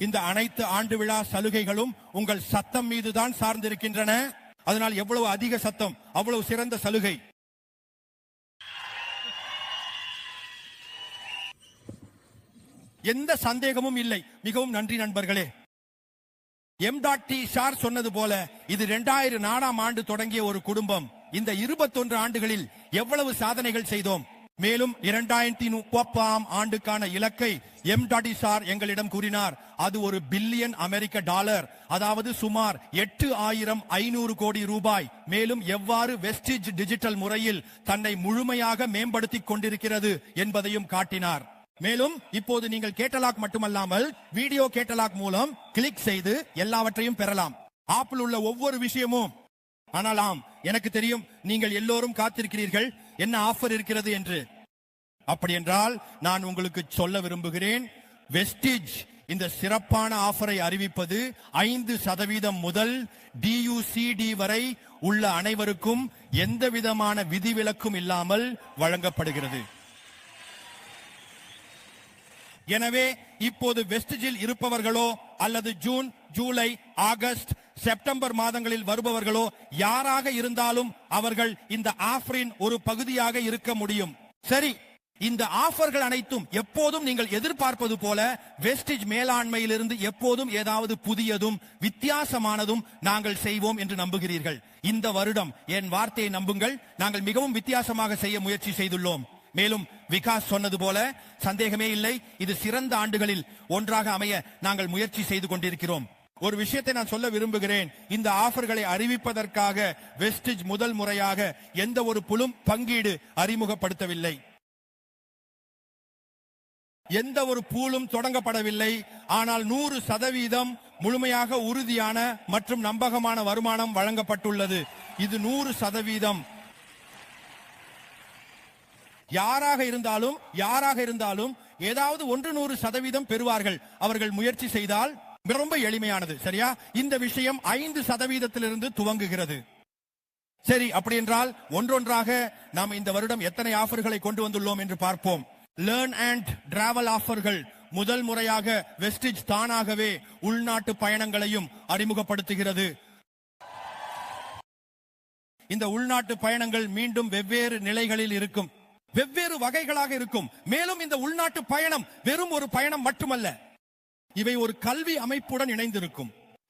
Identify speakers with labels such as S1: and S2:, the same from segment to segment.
S1: இந்த அனைத்து ஆண்டு விழா சலுகைகளும் உங்கள் சத்தம் மீதுதான் சார்ந்திருக்கின்றன. அதனால் எவ்வளவு அதிக சத்தம் அவ்வளவு சிறந்த சலுகை. எந்த சந்தேகமும் இல்லை. மிகவும் நன்றி நண்பர்களே. M.T. சார் சொன்னது போல இது 2004ஆம் ஆண்டு தொடங்கிய ஒரு குடும்பம். இந்த 21 ஆண்டுகளில் எவ்வளவு சாதனைகள் செய்தோம். மேலும் 2030ஆம் ஆண்டுக்கான இலக்கை M.T. சார் எங்களிடம் கூறினார். அது ஒரு பில்லியன் அமெரிக்க டாலர், அதாவது சுமார் 8500 கோடி ரூபாய். மேலும் எவ்வாறு வெஸ்டிஜ் டிஜிட்டல் முறையில் தன்னை முழுமையாக மேம்படுத்திக் கொண்டிருக்கிறது என்பதையும் காட்டினார். மேலும் இப்போது நீங்கள் கேட்டலாக் மட்டுமல்லாமல் வீடியோ கேட்டலாக் மூலம் கிளிக் செய்து எல்லாவற்றையும் பெறலாம். ஆப்பிள் உள்ள ஒவ்வொரு விஷயமும். ஆனால் ஆம், எனக்கு தெரியும் நீங்கள் எல்லோரும் காத்திருக்கிறீர்கள் என்ன ஆஃபர் இருக்கிறது என்று. அப்படி என்றால் நான் உங்களுக்கு சொல்ல விரும்புகிறேன், வெஸ்டிஜ் இந்த சிறப்பான ஆஃபரை அறிவிப்பது 5% முதல் DUCD வரை உள்ள அனைவருக்கும் எந்த விதமான விதிவிலக்கும் இல்லாமல் வழங்கப்படுகிறது. எனவே இப்போது வெஸ்டிஜில் இருப்பவர்களோ அல்லது ஜூன், ஜூலை, ஆகஸ்ட், செப்டம்பர் மாதங்களில் வருபவர்களோ யாராக இருந்தாலும் அவர்கள் இந்த ஆஃபரின் ஒரு பகுதியாக இருக்க முடியும். சரி, இந்த ஆஃபர்கள் அனைத்தும் எப்போதும் நீங்கள் எதிர்பார்ப்பது போல வெஸ்டிஜ் மேலாண்மையிலிருந்து எப்போதும் ஏதாவது புதியதும் வித்தியாசமானதும் நாங்கள் செய்வோம் என்று நம்புகிறீர்கள். இந்த வருடம் என் வார்த்தையை நம்புங்கள், நாங்கள் மிகவும் வித்தியாசமாக செய்ய முயற்சி செய்துள்ளோம். மேலும் விகாஸ் சொன்னது போல சந்தேகமே இல்லை, இது சிறந்த ஆண்டுகளில் ஒன்றாக அமைய நாங்கள் முயற்சி செய்து கொண்டிருக்கிறோம். ஒரு விஷயத்தை நான் சொல்ல விரும்புகிறேன். இந்த ஆஃபர்களை அறிவிப்பதற்காக வெஸ்டிஜ் முதல் முறையாக எந்த ஒரு பங்கீடு அறிமுகப்படுத்தவில்லை. எந்த ஒரு பூலும் தொடங்கப்படவில்லை. ஆனால் 100% முழுமையாக உறுதியான மற்றும் நம்பகமான வருமானம் வழங்கப்பட்டுள்ளது. இது 100%. யாராக இருந்தாலும் ஏதாவது 100% பெறுவார்கள் அவர்கள் முயற்சி செய்தால். ரொம்ப எளிமையானது, சரியா? இந்த விஷயம் 5%-இலிருந்து துவங்குகிறது. சரி, அப்படி என்றால் ஒன்றொன்றாக நாம் இந்த வருடம் எத்தனை ஆஃபர்களை கொண்டு வந்துள்ளோம் என்று பார்ப்போம். லேர்ன் அண்ட் டிராவல் ஆஃபர்கள். முதல் முறையாக வெஸ்டிஜ் தானாகவே உள்நாட்டு பயணங்களையும் அறிமுகப்படுத்துகிறது. இந்த உள்நாட்டு பயணங்கள் மீண்டும் வெவ்வேறு நிலைகளில் இருக்கும், வெவ்வேறு வகைகளாக இருக்கும். மேலும் இந்த உள்நாட்டு பயணம் வெறும் ஒரு பயணம் மட்டுமல்ல, இவை ஒரு கல்வி அமைப்புடன் இணைந்திருக்கும்,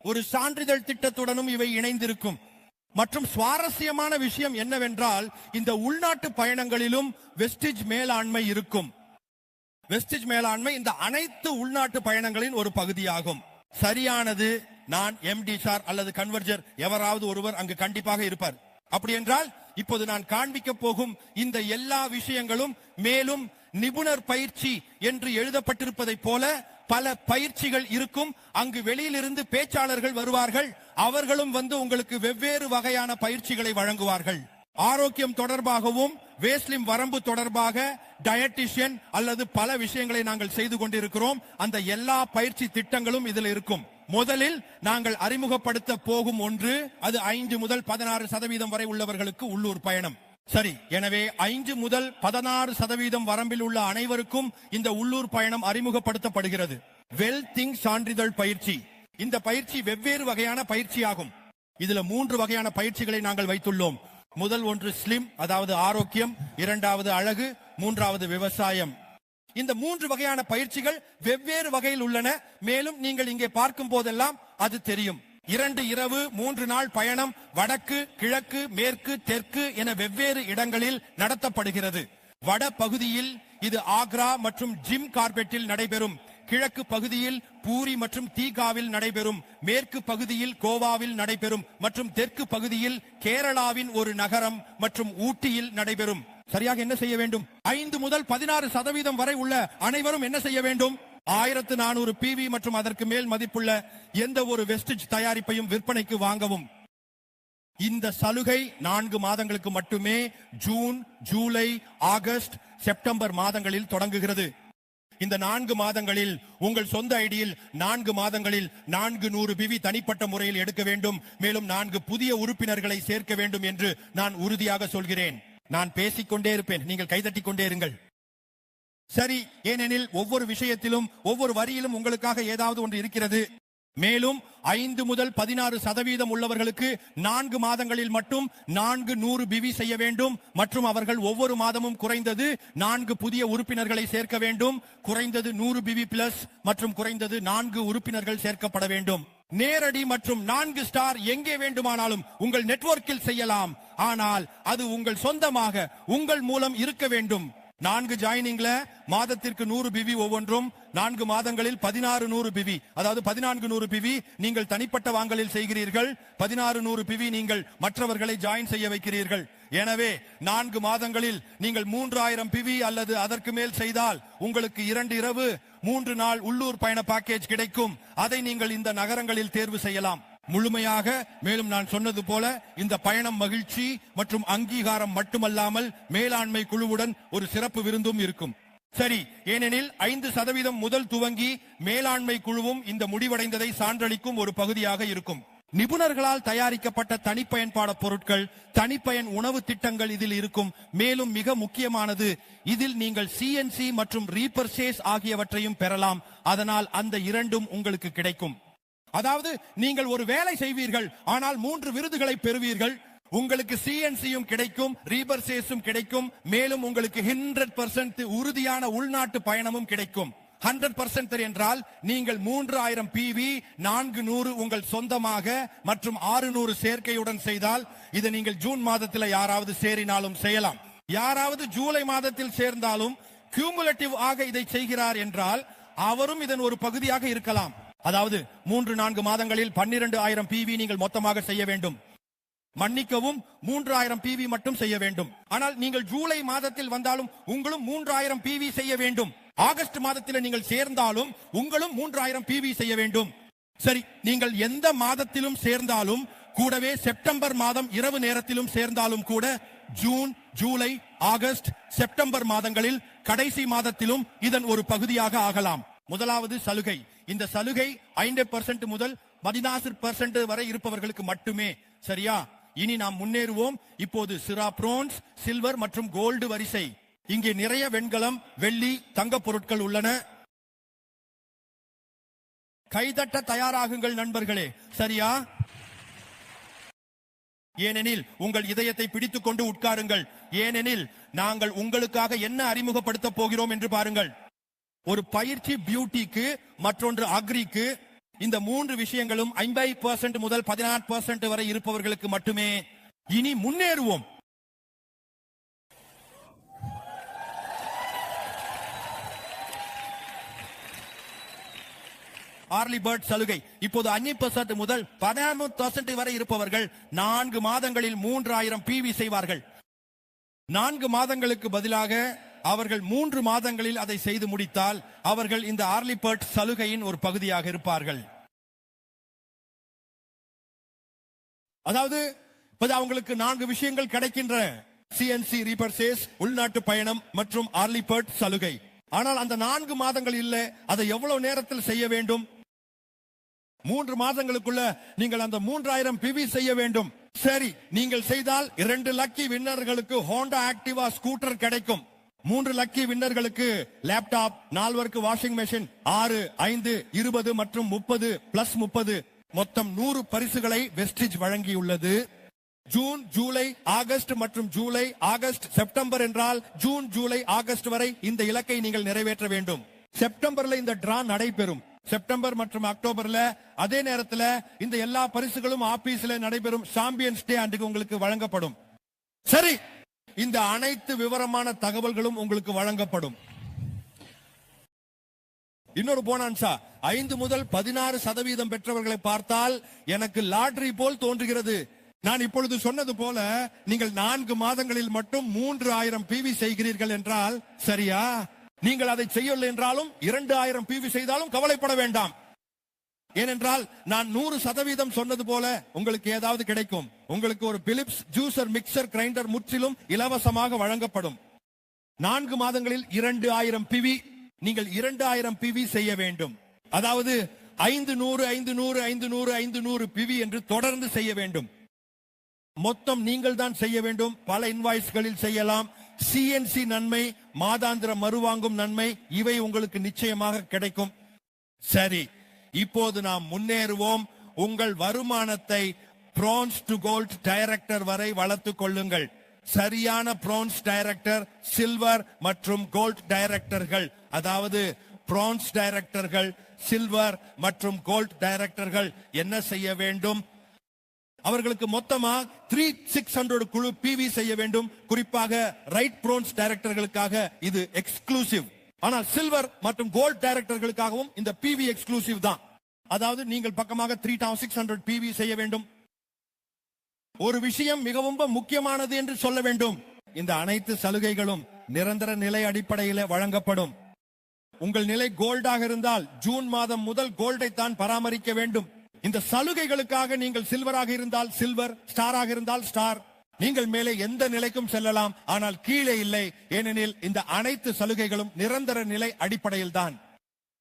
S1: ஒரு சான்றிதழ் திட்டத்துடனும் இவை இணைந்திருக்கும். மற்றும் சுவாரஸ்யமான விஷயம் என்னவென்றால் இந்த உள்நாட்டு பயணங்களிலும் வெஸ்டிஜ் மேலாண்மை இருக்கும். வெஸ்டிஜ் மேலாண்மை இந்த அனைத்து உள்நாட்டு பயணங்களின் ஒரு பகுதியாகும். சரியானது. நான் MD சார் அல்லது கன்வர்ஜர் எவராவது ஒருவர் அங்கு கண்டிப்பாக இருப்பார். அப்படி என்றால் இப்போது நான் காண்பிக்க போகும் இந்த எல்லா விஷயங்களும் மேலும் நிபுணர் பயிற்சி என்று எழுதப்பட்டிருப்பதை போல பல பயிற்சிகள் இருக்கும். அங்கு வெளியிலிருந்து பேச்சாளர்கள் வருவார்கள். அவர்களும் வந்து உங்களுக்கு வெவ்வேறு வகையான பயிற்சிகளை வழங்குவார்கள். ஆரோக்கியம் தொடர்பாகவும் வேஸ்லிம் வரம்பு தொடர்பாக டயட்டிஷியன் அல்லது பல விஷயங்களை நாங்கள் செய்து கொண்டிருக்கிறோம். அந்த எல்லா பயிற்சி திட்டங்களும் இதில் இருக்கும். முதலில் நாங்கள் அறிமுகப்படுத்த போகும் ஒன்று, அது 5 முதல் 16% வரை உள்ளவர்களுக்கு உள்ளூர் பயணம். சரி, எனவே 5 முதல் 16% வரம்பில் உள்ள அனைவருக்கும் இந்த உள்ளூர் பயணம் அறிமுகப்படுத்தப்படுகிறது. வெல் திங்க் சான்றிதழ் பயிற்சி. இந்த பயிற்சி வெவ்வேறு வகையான பயிற்சியாகும். இதுல 3 வகையான பயிற்சிகளை நாங்கள் வைத்துள்ளோம். முதல் ஒன்று ஸ்லிம், அதாவது ஆரோக்கியம். இரண்டாவது அழகு. மூன்றாவது விவசாயம். இந்த 3 வகையான பயிற்சிகள் வெவ்வேறு வகையில் உள்ளன. மேலும் நீங்கள் இங்கே பார்க்கும் போதெல்லாம் அது தெரியும். 2 இரவு 3 நாள் பயணம் வடக்கு, கிழக்கு, மேற்கு, தெற்கு என வெவ்வேறு இடங்களில் நடத்தப்படுகிறது. வட பகுதியில் இது ஆக்ரா மற்றும் ஜிம் கார்பெட்டில் நடைபெறும். கிழக்கு பகுதியில் பூரி மற்றும் தீகாவில் நடைபெறும். மேற்கு பகுதியில் கோவாவில் நடைபெறும் மற்றும் தெற்கு பகுதியில் கேரளாவின் ஒரு நகரம் மற்றும் ஊட்டியில் நடைபெறும். சரியாக என்ன செய்ய வேண்டும்? 5 முதல் 16% வரை உள்ள அனைவரும் என்ன செய்ய வேண்டும்? 1400 PV மற்றும் அதற்கு மேல் மதிப்புள்ள எந்த ஒரு வெஸ்டிஜ் தயாரிப்பையும் விற்பனைக்கு வாங்கவும். இந்த சலுகை 4 மாதங்களுக்கு மட்டுமே. ஜூன், ஜூலை, ஆகஸ்ட், செப்டம்பர் மாதங்களில் தொடங்குகிறது. இந்த 4 மாதங்களில் உங்கள் சொந்த ஐடியில் 4 மாதங்களில் 400 PV தனிப்பட்ட முறையில் எடுக்க வேண்டும். மேலும் 4 புதிய உறுப்பினர்களை சேர்க்க வேண்டும் என்று நான் உறுதியாக சொல்கிறேன். நான் பேசிக்கொண்டே இருப்பேன், நீங்கள் கைதட்டிக் கொண்டே இருங்கள். சரி, ஏனெனில் ஒவ்வொரு விஷயத்திலும் ஒவ்வொரு வரியிலும் உங்களுக்காக ஏதாவது ஒன்று இருக்கிறது. மேலும் 5 முதல் 16% உள்ளவர்களுக்கு 4 மாதங்களில் மட்டும் 400 பிவி செய்ய வேண்டும் மற்றும் அவர்கள் ஒவ்வொரு மாதமும் குறைந்தது 4 புதிய உறுப்பினர்களை சேர்க்க வேண்டும். குறைந்தது 100 பிவி பிளஸ் மற்றும் குறைந்தது 4 உறுப்பினர்கள் சேர்க்கப்பட வேண்டும். நேரடி மற்றும் 4 ஸ்டார் எங்கே வேண்டுமானாலும் உங்கள் நெட்வொர்க்கில் செய்யலாம். ஆனால் அது உங்கள் சொந்தமாக உங்கள் மூலம் இருக்க வேண்டும். 4 ஜாயினிங்ல மாதத்திற்கு 100 பிவி ஒவ்வொன்றும் 4 மாதங்களில் 1600 பிவி, அதாவது 1400 பிவி நீங்கள் தனிப்பட்ட வாங்கலில் செய்கிறீர்கள். 1600 பிவி நீங்கள் மற்றவர்களை ஜாயின் செய்ய வைக்கிறீர்கள். எனவே 4 மாதங்களில் நீங்கள் 3000 பிவி அல்லது அதற்கு மேல் செய்தால் உங்களுக்கு 2 இரவு 3 நாள் உள்ளூர் பயண பேக்கேஜ் கிடைக்கும். அதை நீங்கள் இந்த நகரங்களில் தேர்வு செய்யலாம் முழுமையாக. மேலும் நான் சொன்னது போல இந்த பயணம் மகிழ்ச்சி மற்றும் அங்கீகாரம் மட்டுமல்லாமல் மேலாண்மை குழுவுடன் ஒரு சிறப்பு விருந்தும் இருக்கும். சரி, ஏனெனில் 5% முதல் துவங்கி மேலாண்மை குழுவும் இந்த முடிவடைந்ததை சான்றளிக்கும் ஒரு பகுதியாக இருக்கும். நிபுணர்களால் தயாரிக்கப்பட்ட தனிப்பயன்பாட பொருட்கள், தனிப்பயன் உணவு திட்டங்கள் இதில் இருக்கும். மேலும் மிக முக்கியமானது, இதில் நீங்கள் சிஎன்சி மற்றும் ரீபர்சேஸ் ஆகியவற்றையும் பெறலாம். அதனால் அந்த இரண்டும் உங்களுக்கு கிடைக்கும். அதாவது நீங்கள் ஒரு வேலை செய்வீர்கள், ஆனால் 3 விருதுகளை பெறுவீர்கள். உங்களுக்கு சிஎன்சியும் கிடைக்கும், ரீபர்சேஸும் கிடைக்கும். மேலும் உங்களுக்கு 100% உறுதியான உள்நாட்டு பயணமும் கிடைக்கும். 100% என்றால் நீங்கள் 3000 பிவி 400 உங்கள் சொந்தமாக மற்றும் 600 சேர்க்கையுடன் செய்தால், இதை நீங்கள் ஜூன் மாதத்தில் யாராவது சேரினாலும் செய்யலாம். யாராவது ஜூலை மாதத்தில் சேர்ந்தாலும் கியூமுலேட்டிவ் ஆக இதை செய்கிறார் என்றால் அவரும் இதன் ஒரு பகுதியாக இருக்கலாம். அதாவது 3-4 மாதங்களில் 12000 பிவி நீங்கள் மொத்தமாக செய்ய வேண்டும். மன்னிக்கவும், 3000 பிவி மட்டும் செய்ய வேண்டும். ஆனால் நீங்கள் ஜூலை மாதத்தில் வந்தாலும் உங்களும் 3000 பிவி செய்ய வேண்டும். ஆகஸ்ட் மாதத்தில் நீங்கள் சேர்ந்தாலும் உங்களும் 3000 பிவி செய்ய வேண்டும். சரி, நீங்கள் எந்த மாதத்திலும் சேர்ந்தாலும் கூடவே செப்டம்பர் மாதம் இரவு நேரத்திலும் சேர்ந்தாலும் கூட ஜூன், ஜூலை, ஆகஸ்ட், செப்டம்பர் மாதங்களில் கடைசி மாதத்திலும் இதன் ஒரு பகுதியாக ஆகலாம். முதலாவது சலுகை. இந்த சலுகை 5% முதல் 16% வரை இருப்பவர்களுக்கு மட்டுமே. சரியா? இனி நாம் முன்னேறுவோம். இப்போது சிரா பிரான்ஸ், சில்வர் மற்றும் கோல்டு வரிசை. இங்கே நிறைய வெண்கலம், வெள்ளி, தங்க பொருட்கள் உள்ளன. கைதட்ட தயாராகுங்கள் நண்பர்களே. சரியா? ஏனெனில் உங்கள் இதயத்தை பிடித்துக் கொண்டு உட்காருங்கள். ஏனெனில் நாங்கள் உங்களுக்காக என்ன அறிமுகப்படுத்த போகிறோம் என்று பாருங்கள். ஒரு பயிற்சி பியூட்டிக்கு, மற்றொன்று அக்ரிக்கு. இந்த 3 விஷயங்களும் 50% முதல் 16% வரை இருப்பவர்களுக்கு மட்டுமே. இனி முன்னேறுவோம். ஆர்லி பேர்ட் சலுகை. இப்போது 5% முதல் 13% வரை இருப்பவர்கள் 4 மாதங்களில் 3000 பிவி செய்வார்கள். 4 மாதங்களுக்கு பதிலாக அவர்கள் 3 மாதங்களில் அதை செய்து முடித்தால் அவர்கள் இந்த ஆர்லி பேர்ட் சலுகையின் ஒரு பகுதியாக இருப்பார்கள். அதாவது அவங்களுக்கு 4 விஷயங்கள் கிடைக்கின்றன: சிஎன்சி ரீபர்சேஸ், உள்நாட்டு பயணம் மற்றும் ஆர்லி பேர்ட் சலுகை. ஆனால் அந்த 4 மாதங்கள் இல்ல. அதை எவ்வளவு நேரத்தில் செய்ய வேண்டும்? 3 மாதங்களுக்குள்ள நீங்கள் அந்த 3000 பிவி செய்ய வேண்டும். சரி, நீங்கள் செய்தால் 2 லக்கி வின்னர்களுக்கு ஹோண்டா ஆக்டிவா ஸ்கூட்டர் கிடைக்கும். 3 லக்கி வின்னர்களுக்கு லேப்டாப், 4 வாஷிங் மெஷின், 6, 5, 20 மற்றும் 30 பிளஸ் 30 மொத்தம் 100 பரிசுகளை வெஸ்டிஜ் வழங்கியுள்ளது. ஜூன், ஜூலை, ஆகஸ்ட் மற்றும் ஜூலை, ஆகஸ்ட், செப்டம்பர் என்றால் ஜூன், ஜூலை, ஆகஸ்ட் வரை இந்த இலக்கை நீங்கள் நிறைவேற்ற வேண்டும். செப்டம்பர்ல இந்த டிரா நடைபெறும். செப்டம்பர் மற்றும் அக்டோபர்ல அதே நேரத்தில் இந்த எல்லா பரிசுகளும் ஆபீஸ்ல நடைபெறும். சாம்பியன்ஸ் டே அன்றைக்கு உங்களுக்கு வழங்கப்படும். சரி, இந்த அனைத்து விவரமான தகவல்களும் உங்களுக்கு வழங்கப்படும். இன்னொரு போனான்சா, 5 முதல் 16% பெற்றவர்களை பார்த்தால் எனக்கு லாட்டரி போல் தோன்றுகிறது. நான் இப்பொழுது சொன்னது போல நீங்கள் 4 மாதங்களில் மட்டும் 3000 பிவி செய்கிறீர்கள் என்றால் சரியா? நீங்கள் அதை செய்யவில்லை என்றாலும் 2000 பிவி செய்தாலும் கவலைப்பட வேண்டாம். ஏனென்றால் நான் 100% சொன்னது போல உங்களுக்கு ஏதாவது கிடைக்கும். உங்களுக்கு ஒரு பிலிப்ஸ் ஜூசர் மிக்சர் கிரைண்டர் முற்றிலும் இலவசமாக வழங்கப்படும். 4 மாதங்களில் 2000 பிவி. நீங்கள் 2000 பிவி செய்ய வேண்டும். அதாவது 500 500 500 500 பிவி என்று தொடர்ந்து செய்ய வேண்டும். மொத்தம் நீங்கள் தான் செய்ய வேண்டும். பல இன்வாய்ஸ்களில் செய்யலாம். சிஎன்சி நன்மை, மாதாந்திர மறுவாங்கும் நன்மை, இவை உங்களுக்கு நிச்சயமாக கிடைக்கும். சரி, இப்போது நாம் முன்னேறுவோம். உங்கள் வருமானத்தை பிரான்ஸ் டு கோல்ட் டைரக்டர் வரை வளர்த்துக் கொள்ளுங்கள். சரியான பிரான்ஸ் டைரக்டர், சில்வர் மற்றும் கோல்ட் டைரக்டர்கள், அதாவது பிரான்ஸ் டைரக்டர்கள், சில்வர் மற்றும் கோல்ட் டைரக்டர்கள் என்ன செய்ய வேண்டும்? அவர்களுக்கு மொத்தமா 3600 குழு பிவி செய்ய வேண்டும். குறிப்பாக ரைட் பிரான்ஸ் டைரக்டர்களுக்காக இது எக்ஸ்க்ளூசிவ். ஆனால் சில்வர் மற்றும் கோல்ட் டைரக்டர்களுக்காகவும் இந்த பிவி எக்ஸ்க்ளூசிவ் தான். அதாவது நீங்கள் பக்கமாக 3600 பிவி செய்ய வேண்டும். ஒரு விஷயம் மிகவும் முக்கியமானது என்று சொல்ல வேண்டும். இந்த அனைத்து சலுகைகளும் நிரந்தர நிலை அடிப்படையில் வழங்கப்படும். உங்கள் நிலை கோல்டாக இருந்தால் ஜூன் மாதம் முதல் கோல்டை தான் பராமரிக்க வேண்டும். இந்த சலுகைகளுக்காக நீங்கள் சில்வராக இருந்தால் சில்வர், ஸ்டாராக இருந்தால் ஸ்டார், நீங்கள் மேலே எந்த நிலைக்கும் செல்லலாம். ஆனால் கீழே இல்லை. ஏனெனில் இந்த அனைத்து சலுகைகளும் நிரந்தர நிலை அடிப்படையில் தான்.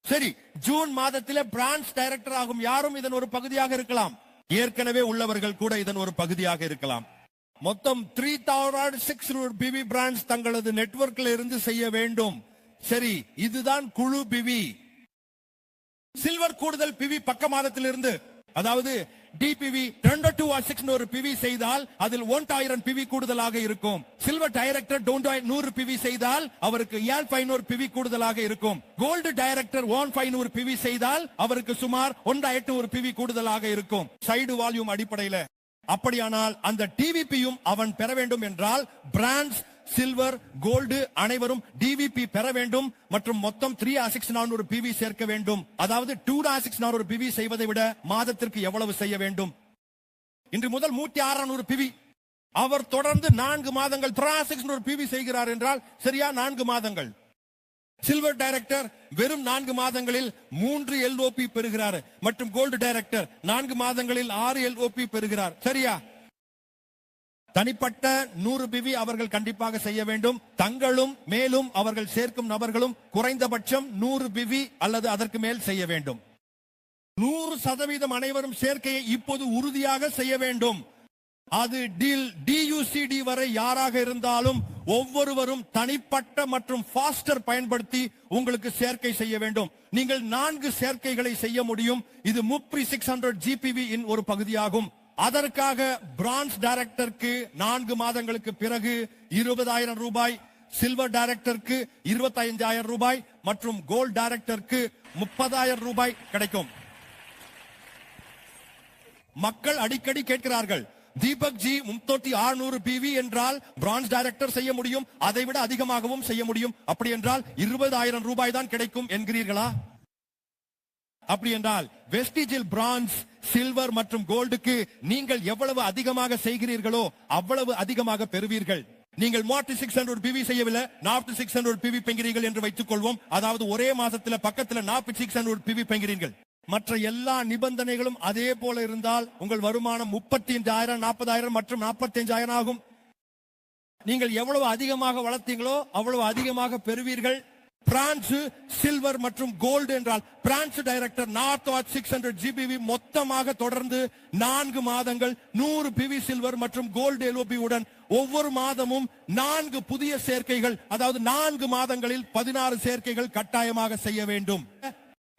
S1: சரி, ஜூன் மாதத்திலே பிரான்ச் டைரக்டர் ஆகும் யாரும் இதன் ஒரு பகுதியாக இருக்கலாம். ஏற்கனவே உள்ளவர்கள் கூட இதன் ஒரு பகுதியாக இருக்கலாம். மொத்தம் 3600 பிவி பிரான்ச் தங்களது நெட்வொர்க்கில் இருந்து செய்ய வேண்டும். சரி, இதுதான் குழு பிவி. சில்வர் கூடுதல் பிவி பக்க மாதத்திலிருந்து, அதாவது டிபிவி 22 பிவி செய்தால் அதில் 1000 பிவி கூடுதலாக இருக்கும். சில்வர் டைரக்டர் 100 பிவி செய்தால் அவருக்கு 1500 பிவி கூடுதலாக இருக்கும். கோல்டு டைரக்டர் 1500 பிவி செய்தால் அவருக்கு சுமார் 1800 பிவி கூடுதலாக இருக்கும். சைடு வால்யூம் அடிப்படையில். அப்படியானால் அந்த டிவிபியும் அவன் பெற வேண்டும் என்றால் பிரான்ஸ், சில்வர், கோல்டு அனைவரும் டிவிபி பெற வேண்டும் மற்றும் மொத்தம் 3600 பிவி சேர்க்க வேண்டும். அதாவது 2600 பிவி செய்வதை விட மாதத்திற்கு எவ்வளவு செய்ய வேண்டும்? இன்று முதல் 3600 பிவி. அவர் தொடர்ந்து 4 மாதங்கள் 3600 பிவி செய்கிறார் என்றால் சரியா 4 மாதங்கள். சில்வர் டைரக்டர் வெறும் 4 மாதங்களில் 3 LOP பெறுகிறார் மற்றும் கோல்டு டைரக்டர் 4 மாதங்களில் 6 LOP பெறுகிறார். சரியா? தனிப்பட்ட 100 பிவி அவர்கள் கண்டிப்பாக செய்ய வேண்டும். தங்களும் மேலும் அவர்கள் சேர்க்கும் நபர்களும் குறைந்தபட்சம் 100 பிவி அல்லது அதற்கு மேல் செய்ய வேண்டும். 100% அனைவரும் சேர்க்கையை இப்போது உறுதியாக செய்ய வேண்டும். அது DUCD வரை யாராக இருந்தாலும் ஒவ்வொருவரும் தனிப்பட்ட மற்றும் ஃபாஸ்டர் பயன்படுத்தி உங்களுக்கு சேர்க்கை செய்ய வேண்டும். நீங்கள் 4 சேர்க்கைகளை செய்ய முடியும். இது MUPRI 600 GPV இன் ஒரு பகுதியாகும். அதற்காக பிரான்ஸ் டைரக்டருக்கு 4 மாதங்களுக்கு பிறகு 20,000 ரூபாய், சில்வர் டைரக்டருக்கு 25,000 ரூபாய் மற்றும் கோல்ட் டைரக்டருக்கு 30,000 ரூபாய் கிடைக்கும். மக்கள் அடிக்கடி கேட்கிறார்கள், தீபக் ஜி 3600 பிவி என்றால் பிரான்ஸ் டைரக்டர் செய்ய முடியும், அதைவிட அதிகமாகவும் செய்ய முடியும். அப்படி என்றால் 20,000 ரூபாய் தான் கிடைக்கும் என்கிறீர்களா? அப்படி என்றால் வெஸ்டிஜில் பிரான்ஸ், சில்வர் மற்றும் கோல்டுக்கு நீங்கள் எவ்வளவு அதிகமாக செய்கிறீர்களோ அவ்வளவு அதிகமாக பெறுவீர்கள். நீங்கள் 600 பிவி செய்யவில்லை, 600 பிவி பெறுகிறீர்கள் என்று வைத்துக் கொள்வோம். அதாவது ஒரே மாசத்துல பக்கத்துல 600 பிவி பெறுகிறீர்கள். மற்ற எல்லா நிபந்தனைகளும் அதே போல இருந்தால் உங்கள் வருமானம் 35,000, 40,000 மற்றும் 45,000 ஆகும். நீங்கள் எவ்வளவு அதிகமாக வளர்த்தீங்களோ அவ்வளவு அதிகமாக பெறுவீர்கள். பிரான்ஸ், சில்வர் மற்றும் கோல்டு என்றால் பிரான்ஸ் டைரக்டர் 600 GPV மொத்தமாக தொடர்ந்து 4 மாதங்கள் 100 பிவி சில்வர் மற்றும் கோல்டு LOP உடன் ஒவ்வொரு மாதமும் 4 புதிய சேர்க்கைகள், அதாவது 4 மாதங்களில் 16 சேர்க்கைகள் கட்டாயமாக செய்ய வேண்டும்.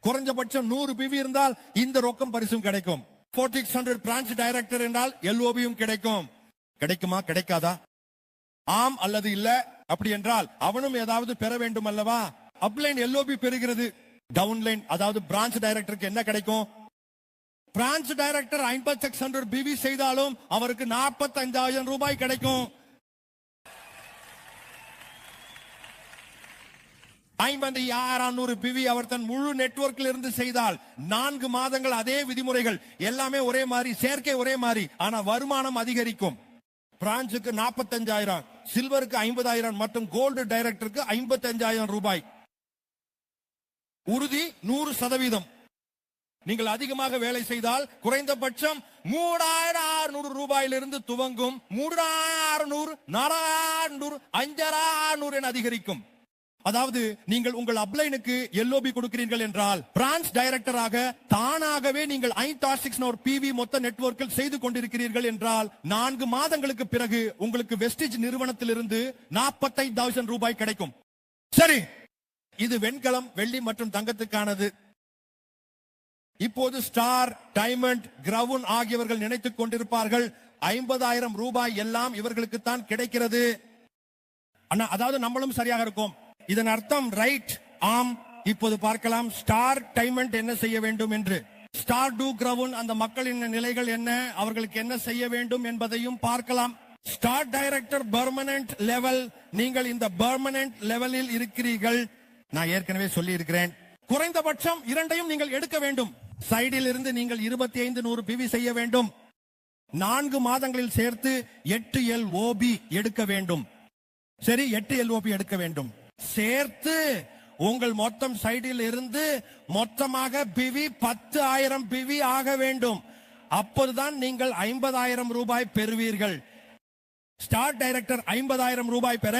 S1: குறைஞ்சபட்சம் 100 பிவி இருந்தால் இந்த ரொக்கம் பரிசும் கிடைக்கும். 4600 பிரான்ச் டைரக்டர் என்றால் LOBயும் கிடைக்கும். கிடைக்குமா கிடைக்காதா? ஆம் அல்லது இல்ல. அப்படி என்றால் அவனும் ஏதாவது பெற வேண்டும் அல்லவா? அப்லைன் LOB பெறுகிறது. டவுன்லைன் அதாவது பிரான்ச் டைரக்டருக்கு என்ன கிடைக்கும்? பிரான்ச் டைரக்டர் 5600 பிவி செய்தாலும் அவருக்கு 45,000 ரூபாய் கிடைக்கும். 5600 பிவி அவர் தன் முழு நெட்வொர்க்கில் இருந்து செய்தால் 4 மாதங்கள் அதே விதிமுறைகள், எல்லாமே ஒரே மாதிரி, சேர்க்கை ஒரே மாதிரி, ஆனா வருமானம் அதிகரிக்கும். பிரான்சுக்கு 45,000, சில்வருக்கு 50,000 மற்றும் கோல்டு டைரக்டருக்கு 55,000 ரூபாய். உறுதி 100%. நீங்கள் அதிகமாக வேலை செய்தால் குறைந்தபட்சம் 3,600 ரூபாயிலிருந்து துவங்கும் 3,600, 4,600, 5,600 என அதிகரிக்கும். அதாவது நீங்கள் உங்கள் அப்ளைனுக்கு எல்ஓபி கொடுக்கிறீர்கள் என்றால் பிரான்ச் டைரக்டராக தானாகவே நீங்கள் 5600 பிவி மொத்த நெட்வொர்க்கில் செய்து கொண்டிருக்கிறீர்கள் என்றால் 4 மாதங்களுக்கு பிறகு உங்களுக்கு வெஸ்டிஜ் நிறுவனத்திலிருந்து 45,000 ரூபாய் கிடைக்கும். சரி, இது வெண்கலம், வெள்ளி மற்றும் தங்கத்துக்கானது. இப்போது ஸ்டார், டைமண்ட், கிரவுன் ஆகியவர்கள் நினைத்துக் கொண்டிருப்பார்கள் 50,000 ரூபாய் எல்லாம் இவர்களுக்கு தான் கிடைக்கிறது. அதாவது நம்மளும் சரியாக இருக்கும். இதன் அர்த்தம் ரைட், ஆம். இப்போது பார்க்கலாம் ஸ்டார், டைமண்ட் என்ன செய்ய வேண்டும் என்று. ஸ்டார் டூ கிரவுன் அந்த மக்களின் நிலைகள் என்ன, அவர்களுக்கு என்ன செய்ய வேண்டும் என்பதையும் பார்க்கலாம். ஸ்டார் டைரக்டர் பெர்மனன்ட் லெவல், நீங்கள் இந்த பெர்மனன்ட் லெவலில் இருக்கிறீர்கள். நான் ஏற்கனவே சொல்லி இருக்கிறேன், குறைந்தபட்சம் இரண்டையும் நீங்கள் எடுக்க வேண்டும். சைடில் இருந்து நீங்கள் 2500 பிவி செய்ய வேண்டும். 4 மாதங்களில் சேர்த்து 8 LOB எடுக்க வேண்டும். சரி, 8 LOB எடுக்க வேண்டும். சேர்த்து உங்கள் மொத்தம் சைடில் இருந்து மொத்தமாக பிவி 10,000 பிவி ஆக வேண்டும். அப்போதுதான் நீங்கள் 50,000 ரூபாய் பெறுவீர்கள். ஸ்டார் டைரக்டர் 50,000 ரூபாய் பெற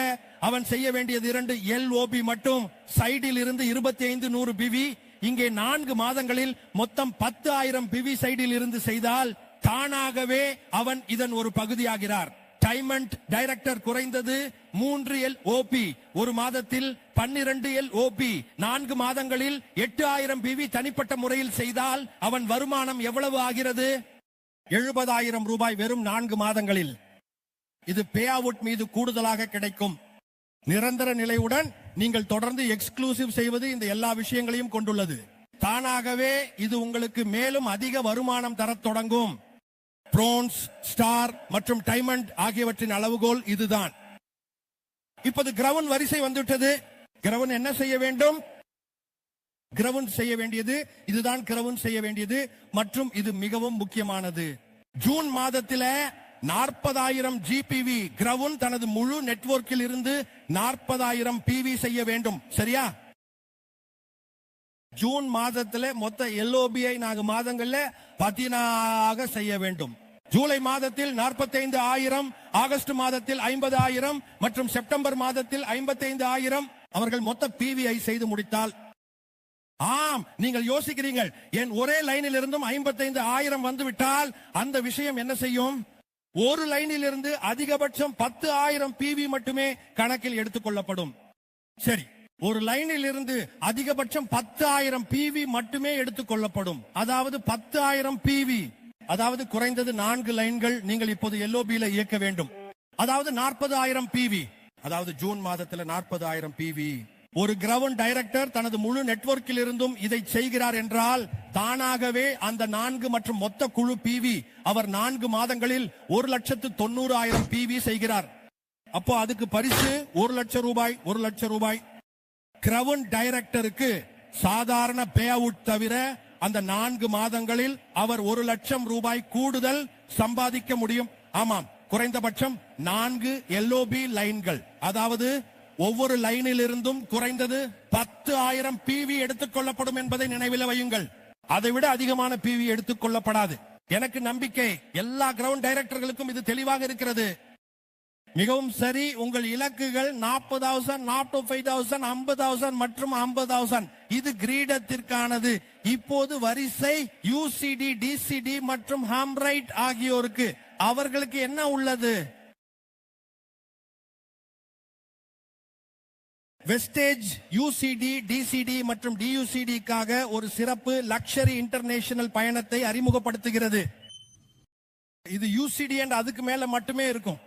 S1: அவன் செய்ய வேண்டியது 2 LOB மட்டும். சைடில் இருந்து 2500 பிவி. இங்கே 4 மாதங்களில் மொத்தம் 10,000 பிவி சைடில் இருந்து செய்தால் தானாகவே அவன் இதன் ஒரு பகுதியாகிறார். டைமண்ட் டைரக்டர் குறைந்தது 3 LOP, ஒரு மாதத்தில் 12 LOP, 4 மாதங்களில் 8,000 பிவி தனிப்பட்ட முறையில் செய்தால் அவன் வருமானம் எவ்வளவு ஆகிறது? 70,000 ரூபாய் வெறும் 4 மாதங்களில். இது பே அவுட் மீது கூடுதலாக கிடைக்கும். நிரந்தர நிலையுடன் நீங்கள் தொடர்ந்து எக்ஸ்க்ளூசிவ் செய்வது இந்த எல்லா விஷயங்களையும் கொண்டுள்ளது. தானாகவே இது உங்களுக்கு மேலும் அதிக வருமானம் தரத் தொடங்கும். பிரான்ஸ், ஸ்டார் மற்றும் டைமண்ட் ஆகியவற்றின் அளவுகோல் இதுதான். இப்போது கிரவுன் வரிசை வந்துவிட்டது. கிரவுன் என்ன செய்ய வேண்டும்? கிரவுன் செய்ய வேண்டியது இதுதான். கிரவுன் செய்ய வேண்டியது மற்றும் இது மிகவும் முக்கியமானது. ஜூன் மாதத்தில 40,000 GPV கிரவுன் தனது முழு நெட்வொர்க்கில் இருந்து 40,000 PV செய்ய வேண்டும். சரியா? ஜூன் மாதத்துல மொத்த LOBஐ 4 மாதங்கள்ல 14 செய்ய வேண்டும். ஜூலை மாதத்தில் 45,000, ஆகஸ்ட் மாதத்தில் 50,000 மற்றும் செப்டம்பர் மாதத்தில் 55,000 அவர்கள் மொத்த PVஐ செய்து முடித்தால். ஆம், நீங்கள் யோசிக்கிறீர்கள், என் ஒரே லைனில் இருந்தும் 55,000 வந்துவிட்டால் அந்த விஷயம் என்ன செய்யும்? ஒரு லைனில் இருந்து அதிகபட்சம் 10,000 PV மட்டுமே கணக்கில் எடுத்துக் கொள்ளப்படும். சரி, ஒரு லைனில் இருந்து அதிகபட்சம் 10,000 PV மட்டுமே எடுத்துக் கொள்ளப்படும். அதாவது 10,000 PV, அதாவது குறைந்தது 4 லைன்கள் நீங்கள் இப்போது LOBல இயக்க வேண்டும். அதாவது 40,000 PV, அதாவது ஜூன் மாதத்துல 40,000 PV. ஒரு கிரவுன் டைரக்டர் தனது முழு நெட்வொர்க்கில் இருந்தும் இதை செய்கிறார் என்றால் தானாகவே அந்த 4 மற்றும் மொத்த குழு PV அவர் 4 மாதங்களில் 1,90,000 PV செய்கிறார். அப்போ அதுக்கு பரிசு 1 லட்சம் ரூபாய். 1 லட்சம் ரூபாய். கிரவுன் டைரக்டருக்கு சாதாரண பே அவுட் தவிர அந்த 4 மாதங்களில் அவர் 1 லட்சம் ரூபாய் கூடுதல் சம்பாதிக்க முடியும். ஆமாம், குறைந்தபட்சம் 4 LOB லைன்கள், அதாவது ஒவ்வொரு லைனில் இருந்தும் குறைந்தது 10,000 PV எடுத்துக் கொள்ளப்படும் என்பதை நினைவில் வையுங்கள். அதை விட அதிகமான PV எடுத்துக் கொள்ளப்படாது. எனக்கு நம்பிக்கை எல்லா கிரவுண்ட் டைரக்டர்களுக்கும் இது தெளிவாக இருக்கிறது. மிகவும் சரி. உங்கள் இலக்குகள் 40,000, 45,000, 50,000 மற்றும் 50,000. இது கிரீடத்திற்கானது. இப்போது வரிசை UCD, DCD மற்றும் ஹாம்ரைட் ஆகியோருக்கு. அவர்களுக்கு என்ன உள்ளது? வெஸ்டேஜ் UCD, DCD மற்றும் DUCDக்காக ஒரு சிறப்பு லக்ஷரி இன்டர்நேஷனல் பயணத்தை அறிமுகப்படுத்துகிறது. இது UCD and அதுக்கு மேல மட்டுமே இருக்கும்.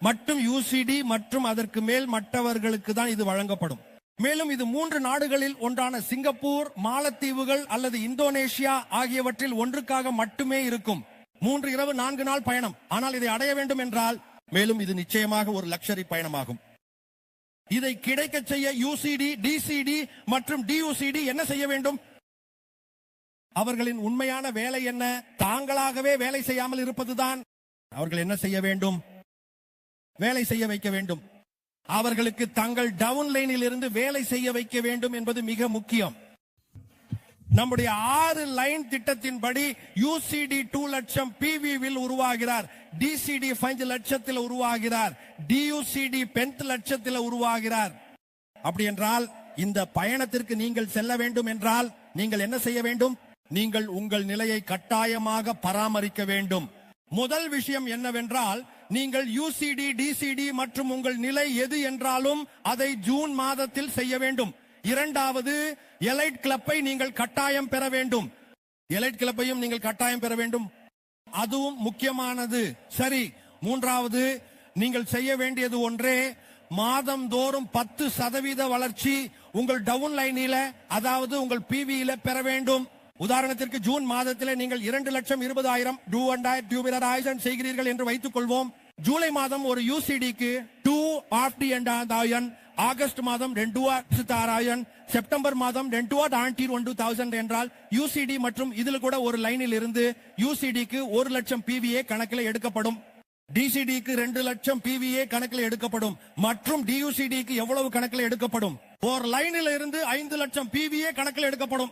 S1: மட்டும் UCD மற்றும் அதற்கு மேல் மற்றவர்களுக்கு தான் இது வழங்கப்படும். மேலும் இது 3 நாடுகளில் ஒன்றான சிங்கப்பூர், மாலத்தீவுகள் அல்லது இந்தோனேஷியா ஆகியவற்றில் ஒன்றுக்காக மட்டுமே இருக்கும். 3 இரவு 4 நாள் பயணம். ஆனால் இதை அடைய வேண்டும் என்றால் மேலும் இது நிச்சயமாக ஒரு லக்ஷரி பயணமாகும். இதை கிடைக்க செய்ய UCD, DCD மற்றும் DUCD என்ன செய்ய வேண்டும்? அவர்களின் உண்மையான வேலை என்ன? தாங்களாகவே வேலை செய்யாமல் இருப்பதுதான். அவர்கள் என்ன செய்ய வேண்டும்? வேலை செய்ய வைக்க வேண்டும். அவர்களுக்கு தங்கள் டவுன் லைனில் இருந்து வேலை செய்ய வைக்க வேண்டும் என்பது மிக முக்கியம். நம்முடைய 6 லைன் திட்டத்தின்படி UCD 2 லட்சம் PV வில் உருவாகிறார். DCD 5 லட்சத்தில் உருவாகிறார். DUCD 10 லட்சத்தில் உருவாகிறார். அப்படி என்றால் இந்த பயணத்திற்கு நீங்கள் செல்ல வேண்டும் என்றால் நீங்கள் என்ன செய்ய வேண்டும்? நீங்கள் உங்கள் நிலையை கட்டாயமாக பராமரிக்க வேண்டும். முதல் விஷயம் என்னவென்றால், நீங்கள் யூசிடி, டிசிடி மற்றும் உங்கள் நிலை எது என்றாலும் அதை ஜூன் மாதத்தில் செய்ய வேண்டும். இரண்டாவது, எலைட் கிளப்பை நீங்கள் கட்டாயம் பெற வேண்டும். எலைட் கிளப்பையும் நீங்கள் கட்டாயம் பெற வேண்டும், அதுவும் முக்கியமானது. சரி, மூன்றாவது, நீங்கள் செய்ய வேண்டியது ஒன்றே, மாதந்தோறும் 10% வளர்ச்சி உங்கள் டவுன் லைனில, அதாவது உங்கள் பிவியில பெற வேண்டும். உதாரணத்திற்கு ஜூன் மாதத்திலே நீங்கள் 2,20,000 செய்கிறீர்கள் என்று வைத்துக் கொள்வோம். ஜூலை மாதம் ஒரு யூசிடிக்கு 2,50,000, ஆகஸ்ட் மாதம் 2,6,000, செப்டம்பர் மாதம் 2,21,000 என்றால் யூசிடி மற்றும் இதில் கூட ஒரு லைனில் இருந்து யூசிடிக்கு 1,00,000 பிவிஏ கணக்கில் எடுக்கப்படும். டிசிடிக்கு 2,00,000 பிவிஏ கணக்கில் எடுக்கப்படும். மற்றும் டியூசிடிக்கு எவ்வளவு கணக்கில் எடுக்கப்படும்? ஒரு லைனில் இருந்து 5,00,000 பிவிஏ கணக்கில் எடுக்கப்படும்.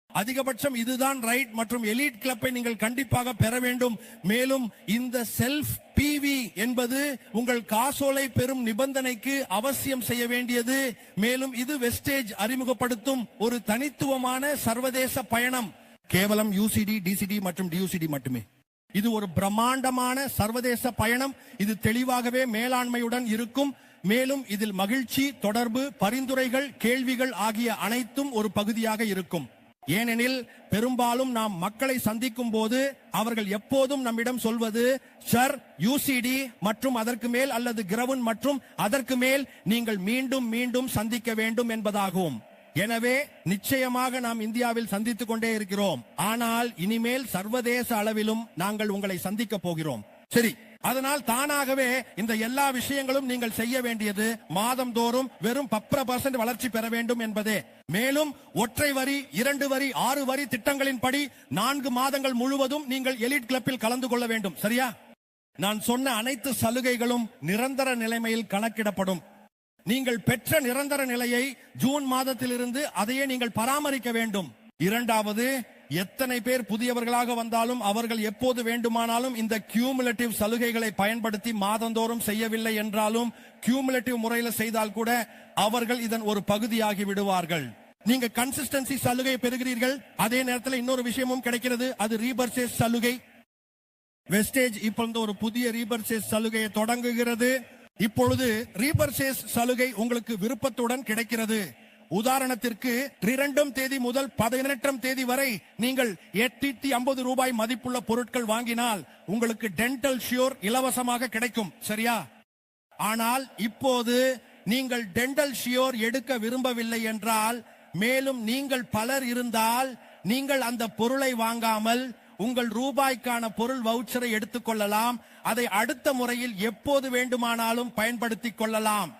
S1: அதிகபட்சம் இதுதான் ரைட். மற்றும் எலிட் கிளப்பை நீங்கள் கண்டிப்பாக பெற வேண்டும். மேலும் இந்த செல்ஃப் பிவி என்பது உங்கள் காசோலை பெறும் நிபந்தனைக்கு அவசியம் செய்ய வேண்டியது. மேலும் இது வெஸ்டேஜ் அறிமுகப்படுத்தும் ஒரு தனித்துவமான சர்வதேச பயணம். கேவலம் யூசிடி, டிசிடி மற்றும் டியூசிடி மட்டுமே. இது ஒரு பிரம்மாண்டமான சர்வதேச பயணம். இது தெளிவாகவே மேலாண்மையுடன் இருக்கும். மேலும் இதில் மகிழ்ச்சி, தொடர்பு, பரிந்துரைகள், கேள்விகள் ஆகிய அனைத்தும் ஒரு பகுதியாக இருக்கும். ஏனெனில் பெரும்பாலும் நாம் மக்களை சந்திக்கும் போது அவர்கள் எப்போதும் நம்மிடம் சொல்வது, சார், யூசிடி மற்றும் அதற்கு மேல் அல்லது கிரவுன் மற்றும் அதற்கு மேல் நீங்கள் மீண்டும் மீண்டும் சந்திக்க வேண்டும் என்பதாகும். எனவே நிச்சயமாக நாம் இந்தியாவில் சந்தித்துக் கொண்டே இருக்கிறோம். ஆனால் இனிமேல் சர்வதேச அளவிலும் நாங்கள் உங்களை சந்திக்க போகிறோம். சரி, அதனால் தானாகவே இந்த எல்லா விஷயங்களும் நீங்கள் செய்ய வேண்டியது மாதந்தோறும் வெறும் 10% வளர்ச்சி பெற வேண்டும் என்பதே. மேலும் ஒற்றை வரி, 2 வரி, 6 வரி திட்டங்களின்படி 4 மாதங்கள் முழுவதும் நீங்கள் எலிட் கிளப்பில் கலந்து கொள்ள வேண்டும். சரியா? நான் சொன்ன அனைத்து சலுகைகளும் நிரந்தர நிலைமையில் கணக்கிடப்படும். நீங்கள் பெற்ற நிரந்தர நிலையை ஜூன் மாதத்திலிருந்து அதையே நீங்கள் பராமரிக்க வேண்டும். இரண்டாவது, எத்தனை பேர் புதியவர்களாக வந்தாலும் அவர்கள் எப்போது வேண்டுமானாலும் இந்த கியூமுலேட்டிவ் சலுகைகளை பயன்படுத்தி மாதந்தோறும் செய்யவில்லை என்றாலும் கியூமுலேட்டிவ் முறையில் செய்தால் கூட அவர்கள் இதன் ஒரு பகுதியாகி விடுவார்கள். நீங்க கன்சிஸ்டன்சி சலுகை பெறுகிறீர்கள். அதே நேரத்தில் இன்னொரு விஷயமும் கிடைக்கிறது, அது ரீபர்சேஸ் சலுகை. வெஸ்டேஜ் இப்பொழுது ஒரு புதிய ரீபர்சேஸ் சலுகையை தொடங்குகிறது. இப்பொழுது ரீபர்சேஸ் சலுகை உங்களுக்கு விருப்பத்துடன் கிடைக்கிறது. உதாரணத்திற்கு 2ஆம் தேதி முதல் 18ஆம் தேதி வரை நீங்கள் 850 ரூபாய் மதிப்புள்ள பொருட்கள் வாங்கினால் உங்களுக்கு டென்டல் ஷியோர் இலவசமாக கிடைக்கும். சரியா? ஆனால் இப்போது நீங்கள் டென்டல் ஷியோர் எடுக்க விரும்பவில்லை என்றால், மேலும் நீங்கள் பலர் இருந்தால், நீங்கள் அந்த பொருளை வாங்காமல் உங்கள் ரூபாய்க்கான பொருள் வவுச்சரை எடுத்துக் கொள்ளலாம். அதை அடுத்த முறையில் எப்போது வேண்டுமானாலும் பயன்படுத்திக் கொள்ளலாம்.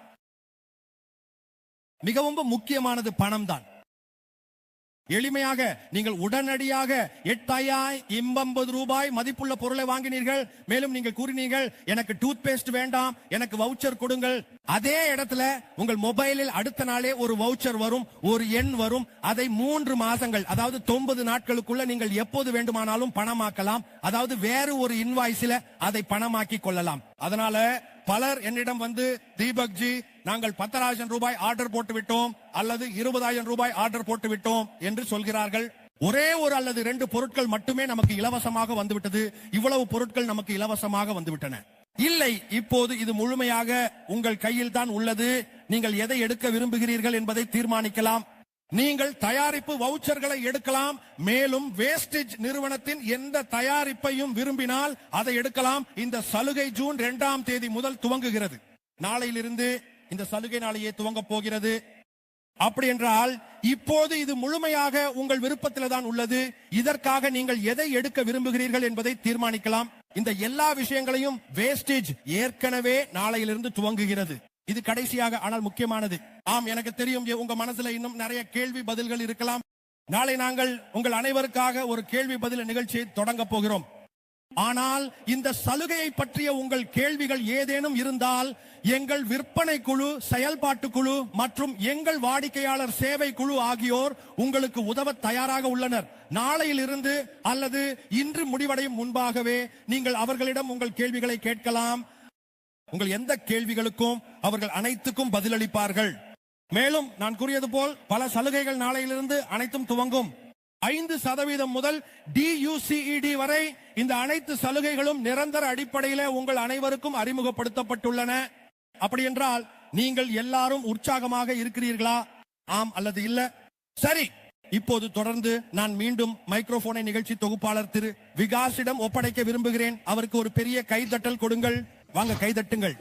S1: மிகவும் முக்கியமானது பணம் தான். எளிமையாக நீங்கள் உடனடியாக 8,050 ரூபாய் மதிப்புள்ள பொருளை வாங்கினீர்கள். மேலும் நீங்கள் கூறினீர்கள், எனக்கு டூத் பேஸ்ட் வேண்டாம், எனக்கு வவுச்சர் கொடுங்கள். அதே இடத்துல உங்கள் மொபைலில் அடுத்த நாளே ஒரு வவுச்சர் வரும், ஒரு எண் வரும். அதை 3 மாதங்கள், அதாவது 90 நாட்களுக்குள்ள நீங்கள் எப்போது வேண்டுமானாலும் பணமாக்கலாம். அதாவது வேறு ஒரு இன்வாய்ஸ்ல அதை பணமாக்கி கொள்ளலாம். அதனால பலர் என்னிடம் வந்து, தீபக் ஜி, நாங்கள் 10,000 ரூபாய் ஆர்டர் போட்டு விட்டோம் அல்லது 20,000 ரூபாய் ஆர்டர் போட்டு விட்டோம் என்று சொல்கிறார்கள். ஒரே ஒரு அல்லது 2 பொருட்கள் மட்டுமே நமக்கு இலவசமாக வந்துவிட்டது, இவ்வளவு பொருட்கள் நமக்கு இலவசமாக வந்துவிட்டன. இல்லை, இப்போது இது முழுமையாக உங்கள் கையில் தான் உள்ளது. நீங்கள் எதை எடுக்க விரும்புகிறீர்கள் என்பதை தீர்மானிக்கலாம். நீங்கள் தயாரிப்பு வவுச்சர்களை எடுக்கலாம். மேலும் வேஸ்டேஜ் நிறுவனத்தின் எந்த தயாரிப்பையும் விரும்பினால் அதை எடுக்கலாம். இந்த சலுகை ஜூன் 2ஆம் தேதி முதல் துவங்குகிறது. நாளையிலிருந்து இந்த சலுகை நாளையே துவங்க போகிறது. அப்படி என்றால் இப்போது இது முழுமையாக உங்கள் விருப்பத்தில் தான் உள்ளது. இதற்காக நீங்கள் எதை எடுக்க விரும்புகிறீர்கள் என்பதை தீர்மானிக்கலாம். இந்த எல்லா விஷயங்களையும் வேஸ்டேஜ் ஏற்கனவே நாளையிலிருந்து துவங்குகிறது. இது கடைசியாக ஆனால் முக்கியமானது. ஆம், எனக்கு தெரியும் உங்க மனசுல இன்னும் நிறைய கேள்வி பதில்கள் இருக்கலாம். நாளை நாங்கள் உங்கள் அனைவருக்காக ஒரு கேள்வி பதில் நிகழ்ச்சியை தொடங்க போகிறோம். ஆனால் இந்த சலுகையை பற்றிய உங்கள் கேள்விகள் ஏதேனும் இருந்தால் எங்கள் விற்பனை குழு, செயல்பாட்டு குழு மற்றும் எங்கள் வாடிக்கையாளர் சேவை குழு ஆகியோர் உங்களுக்கு உதவ தயாராக உள்ளனர். நாளையிலிருந்து அல்லது இன்று முடிவடையும் முன்பாகவே நீங்கள் அவர்களிடம் உங்கள் கேள்விகளை கேட்கலாம். உங்கள் எந்த கேள்விகளுக்கும் அவர்கள் அனைத்துக்கும் பதிலளிப்பார்கள். மேலும் நான் கூறியது போல் பல சலுகைகள் நாளையிலிருந்து அனைத்தும் துவங்கும். 5% முதல் DUCED வரை இந்த அனைத்து சலுகைகளும் நிரந்தர அடிப்படையிலே உங்கள் அனைவருக்கும் அறிமுகப்படுத்தப்பட்டுள்ளன. அப்படி என்றால் நீங்கள் எல்லாரும் உற்சாகமாக இருக்கிறீர்களா? ஆம் அல்லது இல்ல? சரி, இப்போது தொடர்ந்து நான் மீண்டும் மைக்ரோபோனை நிகழ்ச்சி தொகுப்பாளர் திரு விகாஸிடம் ஒப்படைக்க விரும்புகிறேன். அவருக்கு ஒரு பெரிய கைதட்டல் கொடுங்கள். வாங்க, கைதட்டுங்கள்.